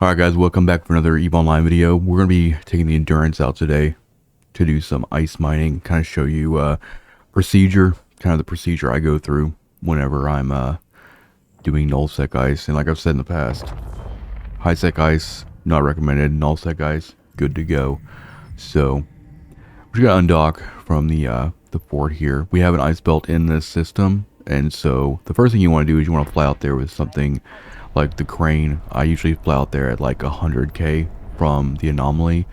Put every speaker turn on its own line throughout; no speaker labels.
Alright guys, welcome back for another EVE Online video. We're going to be taking the Endurance out today to do some ice mining, kind of show you the procedure I go through whenever I'm doing null-sec ice. And like I've said in the past, high-sec ice, not recommended. Null-sec ice, good to go. So, we're going to undock from the fort here. We have an ice belt in this system, and so the first thing you want to do is you want to fly out there with something like the crane. I usually fly out there at like 100k from the anomaly,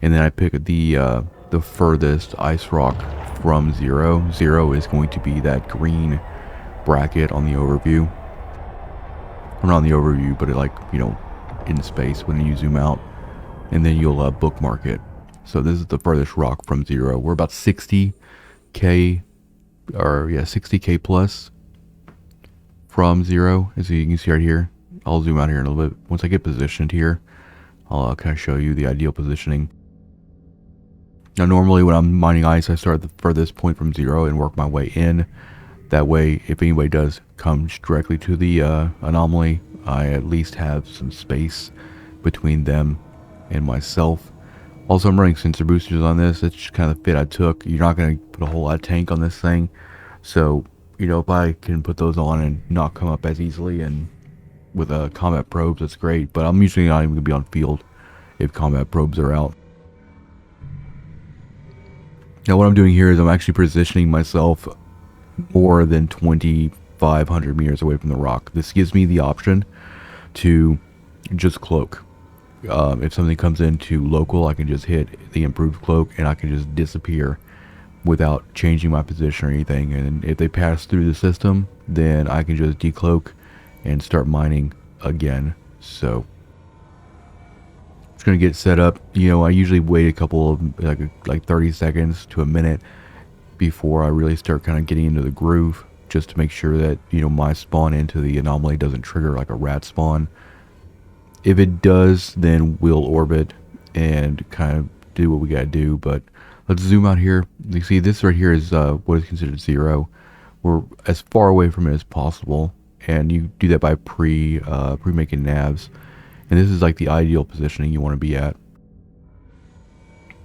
and then I pick the furthest ice rock from zero. Zero is going to be that green bracket on the overview. Or not on the overview, but it, like, you know, in space when you zoom out, and then you'll bookmark it. So this is the furthest rock from zero. We're about 60k, or yeah, 60k plus from zero, as you can see right here. I'll zoom out here in a little bit. Once I get positioned here, I'll kind of show you the ideal positioning. Now normally when I'm mining ice, I start at the furthest point from zero and work my way in. That way, if anybody does come directly to the anomaly, I at least have some space between them and myself. Also, I'm running sensor boosters on this. It's just kind of the fit I took. You're not going to put a whole lot of tank on this thing. So, you know, if I can put those on and not come up as easily and with combat probes, that's great. But I'm usually not even going to be on field if combat probes are out. Now what I'm doing here is I'm actually positioning myself more than 2,500 meters away from the rock. This gives me the option to just cloak. If something comes into local, I can just hit the improved cloak and I can just disappear without changing my position or anything. And if they pass through the system, then I can just decloak and start mining again. So it's going to get set up. You know, I usually wait a couple of like 30 seconds to a minute before I really start kind of getting into the groove, just to make sure that, you know, my spawn into the anomaly doesn't trigger like a rat spawn. If it does, then we'll orbit and kind of do what we gotta do. But let's zoom out here. You see this right here is what is considered zero. We're as far away from it as possible, and you do that by pre-making navs. And this is like the ideal positioning you want to be at.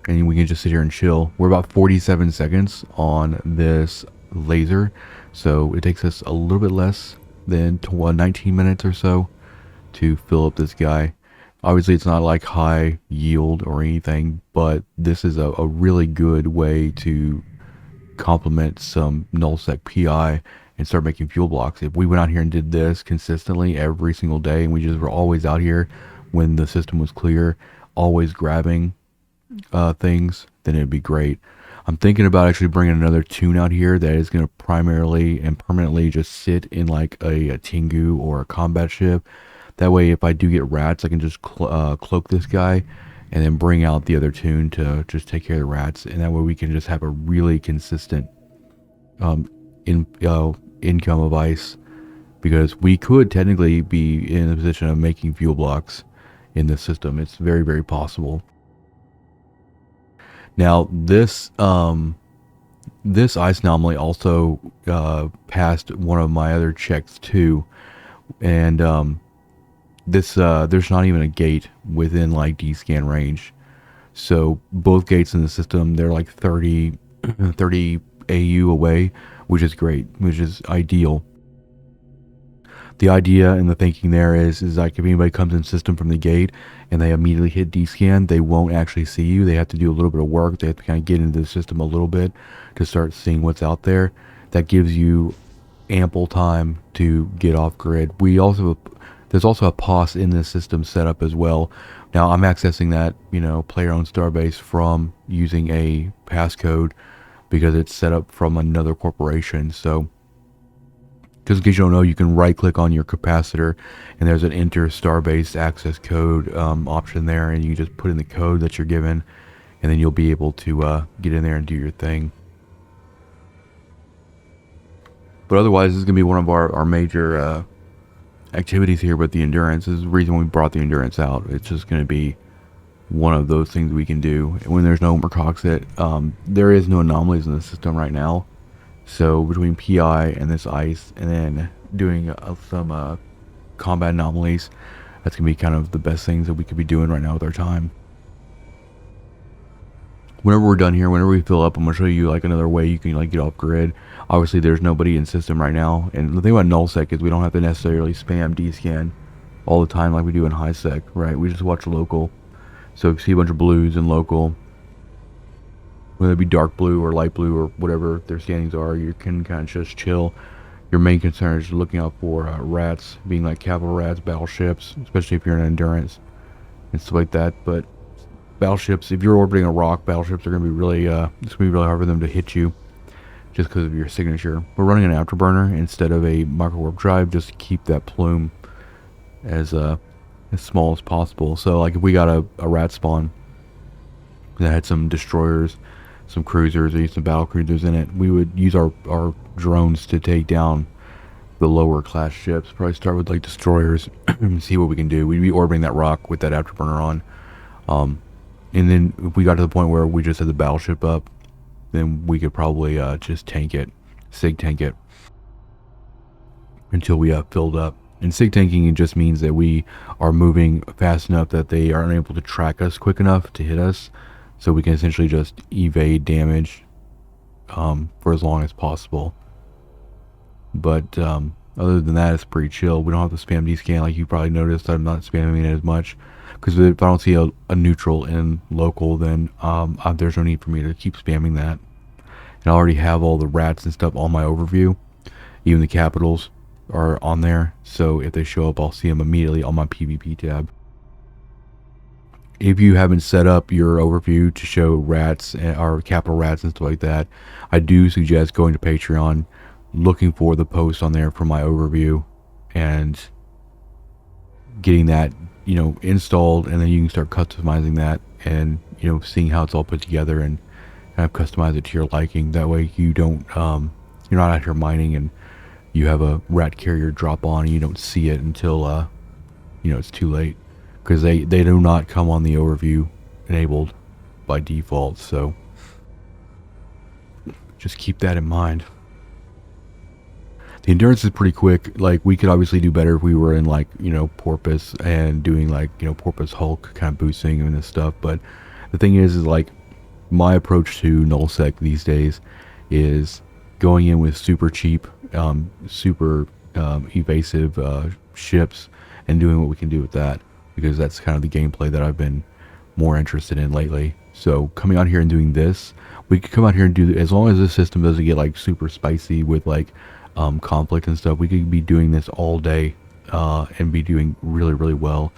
And we can just sit here and chill. We're about 47 seconds on this laser, so it takes us a little bit less than 19 minutes or so to fill up this guy. Obviously it's not like high yield or anything, but this is a really good way to complement some null-sec PI and start making fuel blocks. If we went out here and did this consistently every single day, and we just were always out here when the system was clear, always grabbing things, then it'd be great. I'm thinking about actually bringing another tune out here that is going to primarily and permanently just sit in like a Tengu or a combat ship. That way, if I do get rats, I can just cloak this guy and then bring out the other tune to just take care of the rats. And that way we can just have a really consistent income of ice, because we could technically be in the position of making fuel blocks in this system. It's very, very possible. Now this this ice anomaly also passed one of my other checks too, and this there's not even a gate within like D-scan range. So both gates in the system, they're like 30 AU away, which is great, which is ideal. The idea and the thinking there is like if anybody comes in system from the gate and they immediately hit D-scan, they won't actually see you. They have to do a little bit of work. They have to kind of get into the system a little bit to start seeing what's out there. That gives you ample time to get off grid. There's also a POS in this system set up as well. Now I'm accessing that, you know, player-owned starbase from using a passcode because it's set up from another corporation. So just in case you don't know, you can right click on your capacitor and there's an enter starbase access code option there, and you just put in the code that you're given, and then you'll be able to get in there and do your thing. But otherwise, this is going to be one of our major activities here with the Endurance. This is the reason we brought the Endurance out. It's just going to be one of those things we can do when there's no Mercoxit. There is no anomalies in the system right now. So between PI and this ice, and then doing some combat anomalies, That's gonna be kind of the best things that we could be doing right now with our time. Whenever we're done here, whenever we fill up, I'm gonna show you like another way you can like get off grid. Obviously there's nobody in system right now, and the thing about nullsec is we don't have to necessarily spam dscan all the time like we do in highsec, right? We just watch local. So if you see a bunch of blues in local, whether it be dark blue or light blue or whatever their scannings are, you can kind of just chill. Your main concern is looking out for rats, being like capital rats, battleships, especially if you're in endurance and stuff like that. But battleships, if you're orbiting a rock, battleships are going to be really, it's going to be really hard for them to hit you just because of your signature. We're running an afterburner instead of a micro warp drive just to keep that plume as small as possible. So like if we got a rat spawn that had some destroyers, some cruisers, or some battle cruisers in it, we would use our drones to take down the lower class ships. Probably start with like destroyers and see what we can do. We'd be orbiting that rock with that afterburner on. And then if we got to the point where we just had the battleship up, then we could probably just tank it, sig tank it until we filled up. And sig tanking just means that we are moving fast enough that they aren't able to track us quick enough to hit us, so we can essentially just evade damage for as long as possible. But other than that, it's pretty chill. We don't have to spam dscan like you probably noticed. I'm not spamming it as much because if I don't see a neutral in local, then there's no need for me to keep spamming that. And I already have all the rats and stuff on my overview. Even the capitals are on there, so if they show up, I'll see them immediately on my PvP tab. If you haven't set up your overview to show rats or capital rats and stuff like that, I do suggest going to Patreon, looking for the post on there for my overview, and getting that, you know, installed, and then you can start customizing that and, you know, seeing how it's all put together and kind of customize it to your liking. That way you don't you're not out here mining and you have a rat carrier drop on and you don't see it until you know, it's too late, because they do not come on the overview enabled by default. So just keep that in mind. The endurance is pretty quick. Like, we could obviously do better if we were in, like, you know, Porpoise and doing, like, you know, Porpoise Hulk kind of boosting and this stuff. But the thing is like, my approach to nullsec these days is going in with super cheap, super evasive ships and doing what we can do with that, because that's kind of the gameplay that I've been more interested in lately. So coming out here and doing this, we could come out here and do, as long as this system doesn't get like super spicy with like conflict and stuff, we could be doing this all day and be doing really, really well.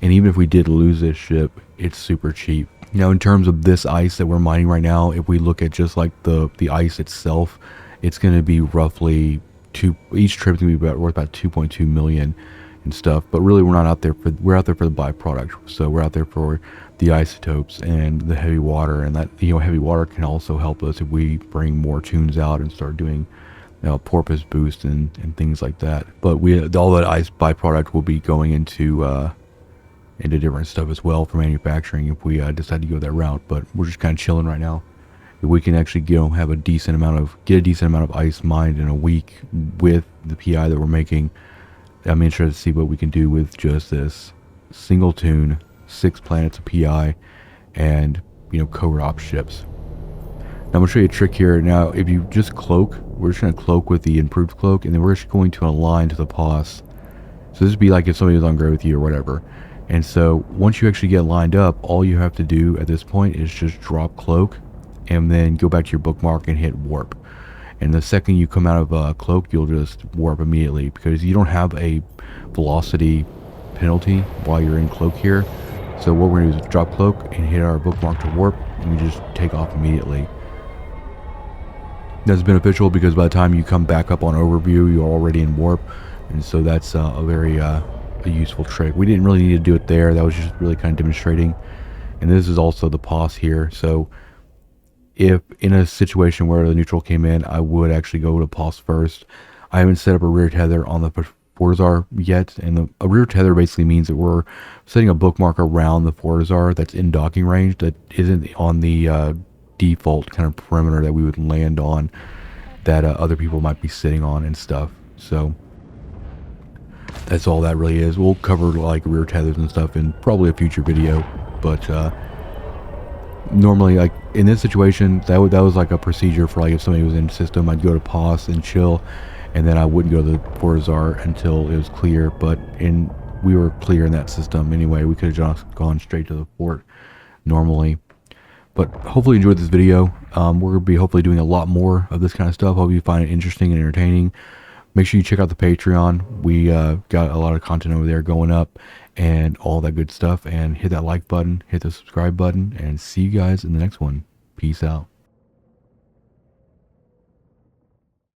And even if we did lose this ship, it's super cheap. Now, in terms of this ice that we're mining right now, if we look at just like the ice itself, it's going to be roughly each trip is going to be worth about 2.2 million and stuff. But really, we're out there for the byproduct. So we're out there for the isotopes and the heavy water, and that, you know, heavy water can also help us if we bring more tunes out and start doing, you know, porpoise boost and things like that. But all that ice byproduct will be going into different stuff as well for manufacturing if we decide to go that route. But we're just kind of chilling right now. If we can actually, you know, get a decent amount of ice mined in a week with the PI that we're making, I'm interested to see what we can do with just this single tune, 6 planets of PI, and, you know, co-op ships. Now I'm going to show you a trick here. Now, if you just cloak, we're just going to cloak with the improved cloak, and then we're just going to align to the POS. So this would be like if somebody was on grid with you or whatever. And so once you actually get lined up, all you have to do at this point is just drop cloak and then go back to your bookmark and hit warp. And the second you come out of cloak, you'll just warp immediately, because you don't have a velocity penalty while you're in cloak here. So what we're going to do is drop cloak and hit our bookmark to warp, and we just take off immediately. That's beneficial because by the time you come back up on overview, you're already in warp, and so that's a very a useful trick. We didn't really need to do it there. That was just really kind of demonstrating. And this is also the POS here. So if in a situation where the neutral came in, I would actually go to POS first. I haven't set up a rear tether on the Forzar yet, and a rear tether basically means that we're setting a bookmark around the Forzar that's in docking range, that isn't on the default kind of perimeter that we would land on, that other people might be sitting on and stuff. So That's all that really is. We'll cover like rear tethers and stuff in probably a future video, but normally, like in this situation, that was like a procedure for like if somebody was in the system, I'd go to pause and chill, and then I wouldn't go to the FortiZar until it was clear. But we were clear in that system anyway. We could have just gone straight to the port normally. But hopefully you enjoyed this video. We're going to be hopefully doing a lot more of this kind of stuff. Hope you find it interesting and entertaining. Make sure you check out the Patreon. We got a lot of content over there going up and all that good stuff. And hit that like button, hit the subscribe button, and see you guys in the next one. Peace out.